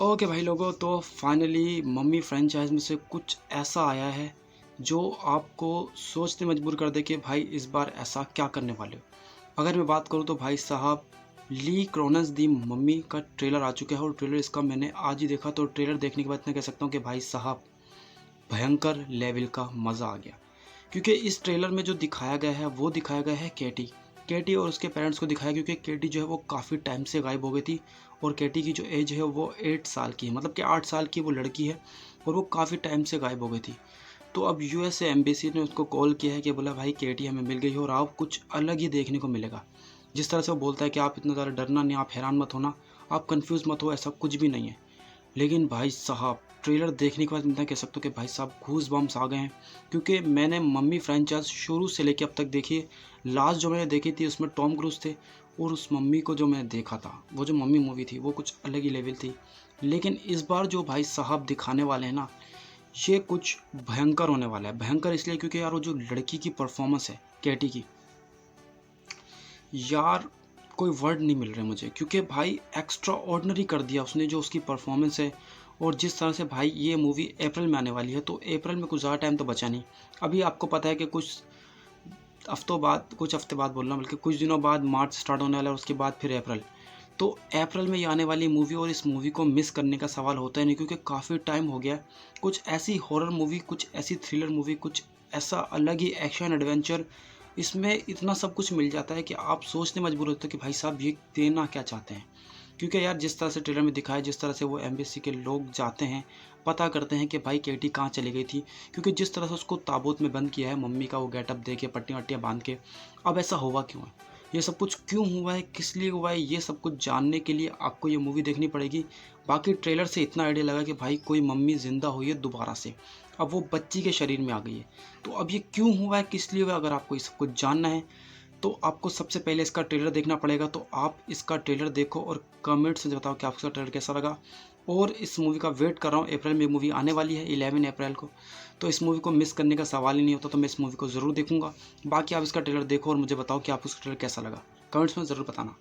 Okay भाई लोगों, तो फाइनली मम्मी फ्रेंचाइज में से कुछ ऐसा आया है जो आपको सोचने मजबूर कर दे कि भाई इस बार ऐसा क्या करने वाले हो। अगर मैं बात करूँ तो भाई साहब, ली क्रॉनस दी मम्मी का ट्रेलर आ चुका है और ट्रेलर इसका मैंने आज ही देखा। तो ट्रेलर देखने के बाद मैं कह सकता हूँ कि भाई साहब भयंकर लेवल का मज़ा आ गया, क्योंकि इस ट्रेलर में जो दिखाया गया है वो दिखाया गया है केटी और उसके पेरेंट्स को दिखाया, क्योंकि केटी जो है वो काफ़ी टाइम से गायब हो गई थी और केटी की जो एज है वो 8 साल की है, मतलब कि 8 साल की वो लड़की है और वो काफ़ी टाइम से गायब हो गई थी। तो अब यूएसए एम्बेसी ने उसको कॉल किया है कि बोला भाई केटी हमें मिल गई है और आप कुछ अलग ही देखने को मिलेगा। जिस तरह से वो बोलता है कि आप इतना ज़्यादा डरना नहीं, आप हैरान मत होना, आप कंफ्यूज मत हो, ऐसा कुछ भी नहीं है। लेकिन भाई साहब ट्रेलर देखने के बाद मैं कह सकता हूँ कि भाई साहब घूस बम्स आ गए हैं, क्योंकि मैंने मम्मी फ्रेंचाइज शुरू से लेकर अब तक देखी है। लास्ट जो मैंने देखी थी उसमें टॉम क्रूज थे और उस मम्मी को जो मैंने देखा था, वो जो मम्मी मूवी थी वो कुछ अलग ही लेवल थी। लेकिन इस बार जो भाई साहब दिखाने वाले हैं ना, ये कुछ भयंकर होने वाला है। भयंकर इसलिए क्योंकि यार वो जो लड़की की परफॉर्मेंस है कैटी की, यार कोई वर्ड नहीं मिल रहे मुझे, क्योंकि भाई एक्स्ट्रा ऑर्डिनरी कर दिया उसने जो उसकी परफॉर्मेंस है। और जिस तरह से भाई ये मूवी अप्रैल में आने वाली है, तो अप्रैल में कुछ ज़्यादा टाइम तो बचा नहीं। अभी आपको पता है कि कुछ हफ्ते बाद बोल रहा हूँ, बल्कि कुछ दिनों बाद मार्च स्टार्ट होने वाला है और उसके बाद फिर अप्रैल। तो अप्रैल में ये आने वाली मूवी और इस मूवी को मिस करने का सवाल होता ही नहीं, क्योंकि काफ़ी टाइम हो गया है। कुछ ऐसी हॉरर मूवी, कुछ ऐसी थ्रिलर मूवी, कुछ ऐसा अलग ही एक्शन एडवेंचर, इसमें इतना सब कुछ मिल जाता है कि आप सोचने मजबूर होते हो कि भाई साहब ये देना क्या चाहते हैं। क्योंकि यार जिस तरह से ट्रेलर में दिखाया, जिस तरह से वो एम्बेसी के लोग जाते हैं, पता करते हैं कि भाई केटी कहाँ चली गई थी, क्योंकि जिस तरह से उसको ताबूत में बंद किया है मम्मी का वो गेटअप दे के, पट्टियाँ वट्टियाँ बांध के, अब ऐसा हुआ क्यों है, ये सब कुछ क्यों हुआ है, किस लिए हुआ है, ये सब कुछ जानने के लिए आपको ये मूवी देखनी पड़ेगी। बाकी ट्रेलर से इतना आइडिया लगा कि भाई कोई मम्मी ज़िंदा हुई है दोबारा से, अब वो बच्ची के शरीर में आ गई है। तो अब ये क्यों हुआ है, किस लिए हुआ है, अगर आपको ये सब कुछ जानना है तो आपको सबसे पहले इसका ट्रेलर देखना पड़ेगा। तो आप इसका ट्रेलर देखो और कमेंट्स में बताओ कि आपको इसका ट्रेलर कैसा लगा। और इस मूवी का वेट कर रहा हूँ, अप्रैल में मूवी आने वाली है 11 अप्रैल को, तो इस मूवी को मिस करने का सवाल ही नहीं होता। तो मैं इस मूवी को ज़रूर देखूंगा। बाकी आप इसका ट्रेलर देखो और मुझे बताओ कि आपको इसका ट्रेलर कैसा लगा, कमेंट्स में ज़रूर बताना।